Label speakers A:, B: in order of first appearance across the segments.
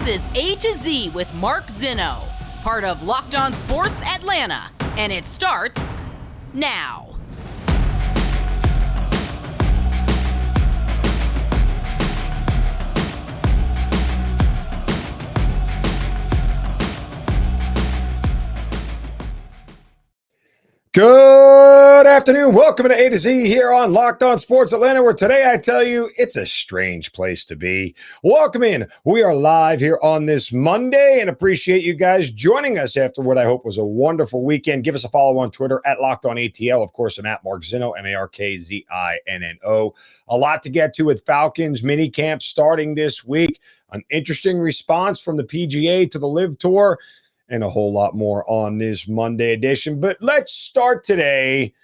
A: This is A to Z with Mark Zinno, part of Locked On Sports Atlanta, and it starts now.
B: Good afternoon. Welcome to A to Z here on Locked On Sports Atlanta, where today I tell you it's a strange place to be. Welcome in. We are live here on this Monday and appreciate you guys joining us after what I hope was a wonderful weekend. Give us a follow on Twitter at Locked On ATL. Of course, I'm at Mark Zinno, MarkZinno. A lot to get to with Falcons minicamp starting this week. An interesting response from the PGA to the Live Tour, and a whole lot more on this Monday edition. But let's start today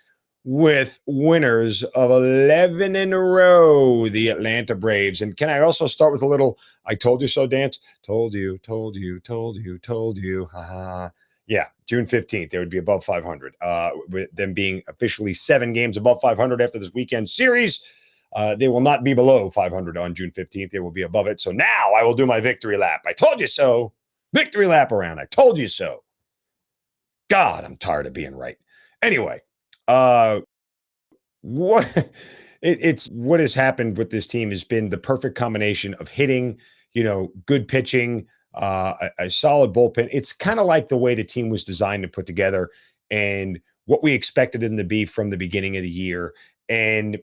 B: with winners of 11 in a row, the Atlanta Braves. And can I also start with a little I told you so dance? Told you. Yeah, June 15th, they would be above 500. With them being officially 7 games above 500 after this weekend series. They will not be below 500 on June 15th. They will be above it. So now I will do my victory lap. I told you so. Victory lap around. I told you so. God, I'm tired of being right. Anyway, what has happened with this team has been the perfect combination of hitting, good pitching, a solid bullpen. It's kind of like the way the team was designed and put together and what we expected them to be from the beginning of the year. And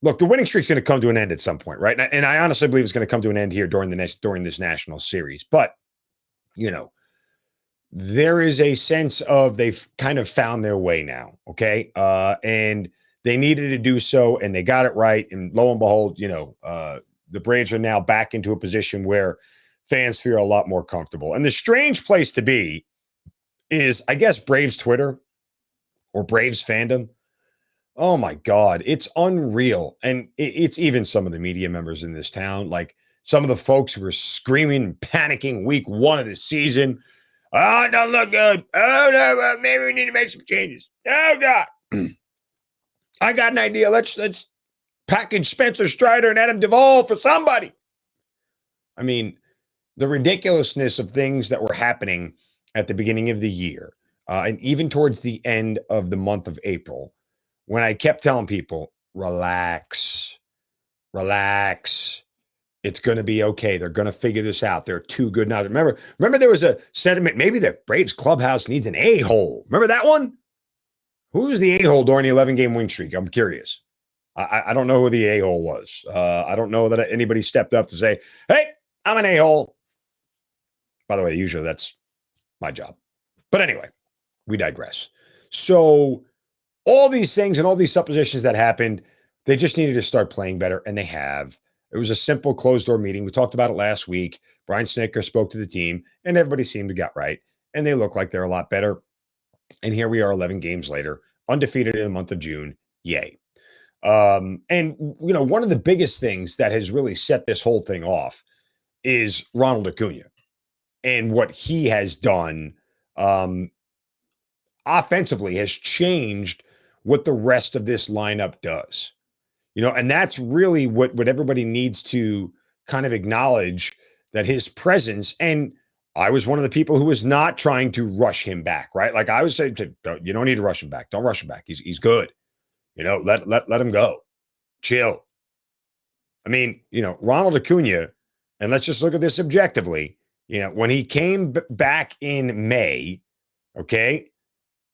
B: look, the winning streak's going to come to an end at some point, right? And I honestly believe it's going to come to an end here during this national series. But there is a sense of they've kind of found their way now, okay? And they needed to do so, and they got it right. And lo and behold, the Braves are now back into a position where fans feel a lot more comfortable. And the strange place to be is, I guess, Braves Twitter or Braves fandom. Oh, my God. It's unreal. And it's even some of the media members in this town, like, some of the folks who were screaming and panicking week 1 of the season. Oh, it doesn't look good. Oh, no, maybe we need to make some changes. Oh, God. I got an idea. Let's package Spencer Strider and Adam Duvall for somebody. I mean, the ridiculousness of things that were happening at the beginning of the year, and even towards the end of the month of April, when I kept telling people, relax. It's going to be okay. They're going to figure this out. They're too good now. Remember there was a sentiment, maybe the Braves clubhouse needs an a-hole. Remember that one? Who was the a-hole during the 11-game win streak? I'm curious. I don't know who the a-hole was. I don't know that anybody stepped up to say, hey, I'm an a-hole. By the way, usually that's my job. But anyway, we digress. So all these things and all these suppositions that happened, they just needed to start playing better, and they have. It was a simple closed-door meeting. We talked about it last week. Brian Snitker spoke to the team, and everybody seemed to get right. And they look like they're a lot better. And here we are 11 games later, undefeated in the month of June. Yay. And one of the biggest things that has really set this whole thing off is Ronald Acuna and what he has done offensively has changed what the rest of this lineup does. And that's really what everybody needs to kind of acknowledge, that his presence, and I was one of the people who was not trying to rush him back, right? Like I was saying, you don't need to rush him back. Don't rush him back. He's good. Let him go. Chill. I mean, Ronald Acuna, and let's just look at this objectively. When he came back in May, okay,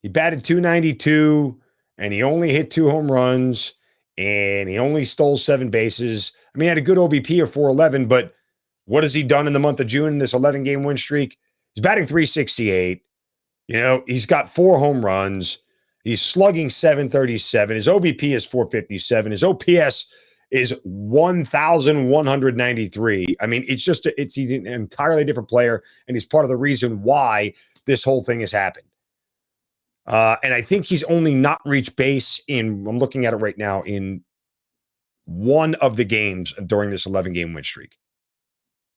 B: he batted .292 and he only hit 2 home runs. And he only stole 7 bases. I mean, he had a good OBP of 411, but what has he done in the month of June in this 11-game win streak? He's batting .368. He's got 4 home runs. He's slugging .737. His OBP is .457. His OPS is 1,193. I mean, he's an entirely different player, and he's part of the reason why this whole thing has happened. And I think he's only not reached base I'm looking at it right now, in 1 of the games during this 11-game win streak.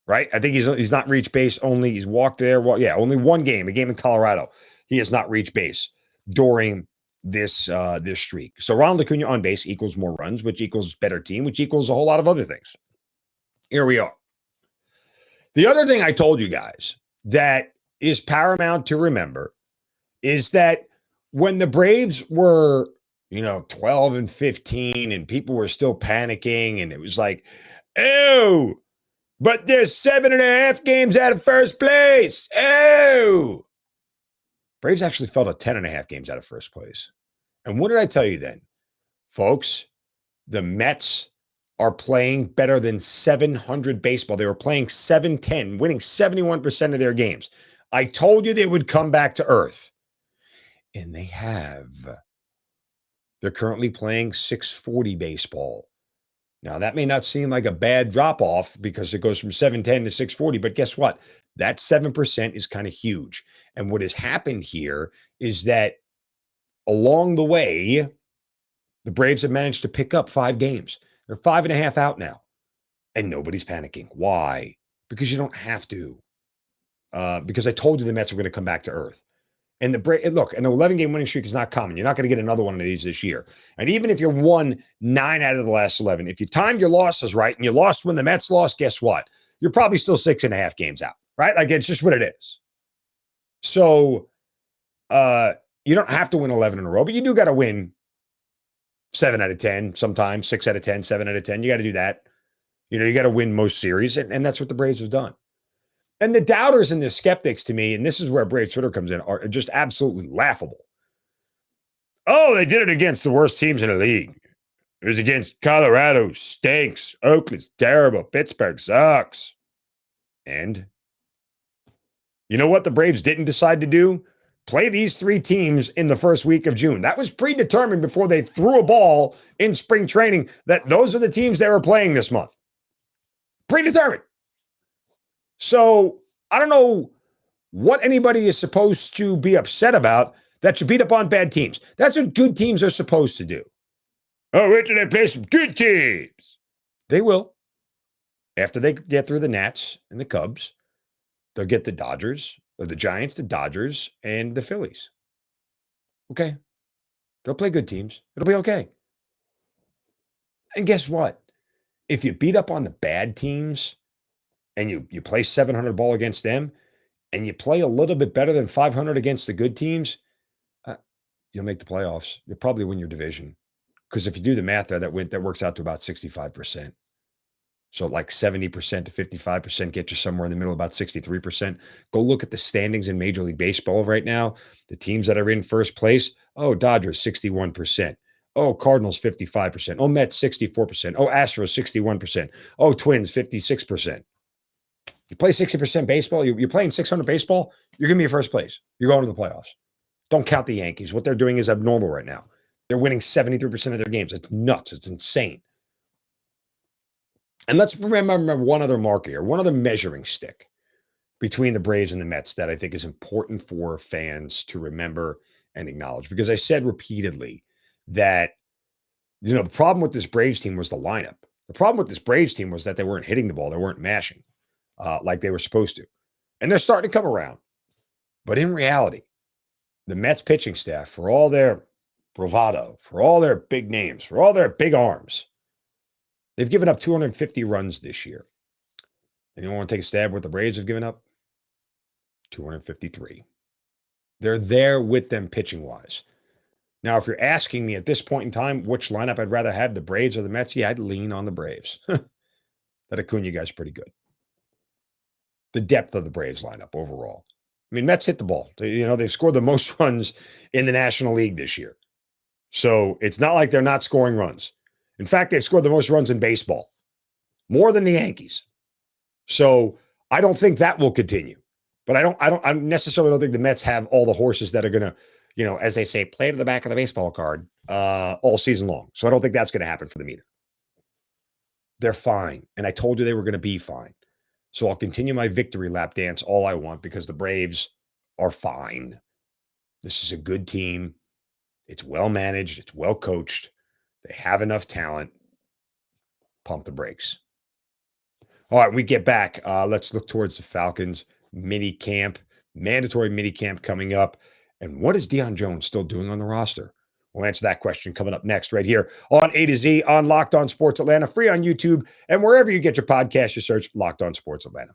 B: Right? I think he's not reached base only. He's walked there. Well, yeah, only 1 game, a game in Colorado. He has not reached base during this streak. So Ronald Acuna on base equals more runs, which equals better team, which equals a whole lot of other things. Here we are. The other thing I told you guys that is paramount to remember is that when the Braves were, 12 and 15 and people were still panicking and it was like, oh, but they're 7.5 games out of first place. Oh, Braves actually fell to 10.5 games out of first place. And what did I tell you then? Folks, the Mets are playing better than 700 baseball. They were playing 710, winning 71% of their games. I told you they would come back to earth. And they have. They're currently playing 640 baseball. Now, that may not seem like a bad drop-off because it goes from 710 to 640, but guess what? That 7% is kind of huge. And what has happened here is that along the way, the Braves have managed to pick up 5 games. They're 5.5 out now, and nobody's panicking. Why? Because you don't have to. Because I told you the Mets were going to come back to earth. And look, an 11-game winning streak is not common. You're not going to get another one of these this year. And even if you won 9 out of the last 11, if you timed your losses right and you lost when the Mets lost, guess what? You're probably still 6.5 games out, right? Like, it's just what it is. So you don't have to win 11 in a row, but you do got to win 7 out of 10, sometimes 6 out of 10, 7 out of 10. You got to do that. You got to win most series, and that's what the Braves have done. And the doubters and the skeptics, to me, and this is where Braves Twitter comes in, are just absolutely laughable. Oh, they did it against the worst teams in the league. It was against Colorado, stinks. Oakland's terrible. Pittsburgh sucks. And you know what the Braves didn't decide to do? Play these 3 teams in the first week of June. That was predetermined before they threw a ball in spring training that those are the teams they were playing this month. Predetermined. So I don't know what anybody is supposed to be upset about that should beat up on bad teams. That's what good teams are supposed to do. Oh, wait till they play some good teams. They will. After they get through the Nats and the Cubs, they'll get the Dodgers, or the Giants, the Dodgers, and the Phillies. Okay. They'll play good teams. It'll be okay. And guess what? If you beat up on the bad teams, and you play 700 ball against them, and you play a little bit better than 500 against the good teams, you'll make the playoffs. You'll probably win your division. Because if you do the math there, that works out to about 65%. So like 70% to 55% get you somewhere in the middle, about 63%. Go look at the standings in Major League Baseball right now. The teams that are in first place, Dodgers, 61%. Cardinals, 55%. Mets, 64%. Astros, 61%. Twins, 56%. You play 60% baseball, you're playing 600 baseball, you're going to be in first place. You're going to the playoffs. Don't count the Yankees. What they're doing is abnormal right now. They're winning 73% of their games. It's nuts. It's insane. And let's remember one other marker here, one other measuring stick between the Braves and the Mets that I think is important for fans to remember and acknowledge. Because I said repeatedly that, the problem with this Braves team was the lineup. The problem with this Braves team was that they weren't hitting the ball. They weren't mashing like they were supposed to. And they're starting to come around. But in reality, the Mets pitching staff, for all their bravado, for all their big names, for all their big arms, they've given up 250 runs this year. Anyone want to take a stab at what the Braves have given up? 253. They're there with them pitching-wise. Now, if you're asking me at this point in time which lineup I'd rather have, the Braves or the Mets, I'd lean on the Braves. That Acuna guy's pretty good. The depth of the Braves lineup overall. I mean, Mets hit the ball. They've scored the most runs in the National League this year. So it's not like they're not scoring runs. In fact, they've scored the most runs in baseball, more than the Yankees. So I don't think that will continue. But I necessarily don't think the Mets have all the horses that are going to, as they say, play to the back of the baseball card all season long. So I don't think that's going to happen for them either. They're fine. And I told you they were going to be fine. So I'll continue my victory lap dance all I want because the Braves are fine. This is a good team. It's well managed. It's well coached. They have enough talent. Pump the brakes. All right, we get back. Let's look towards the Falcons mini camp, mandatory mini camp coming up. And what is Deion Jones still doing on the roster? We'll answer that question coming up next right here on A to Z on Locked On Sports Atlanta, free on YouTube, and wherever you get your podcast, you search Locked On Sports Atlanta.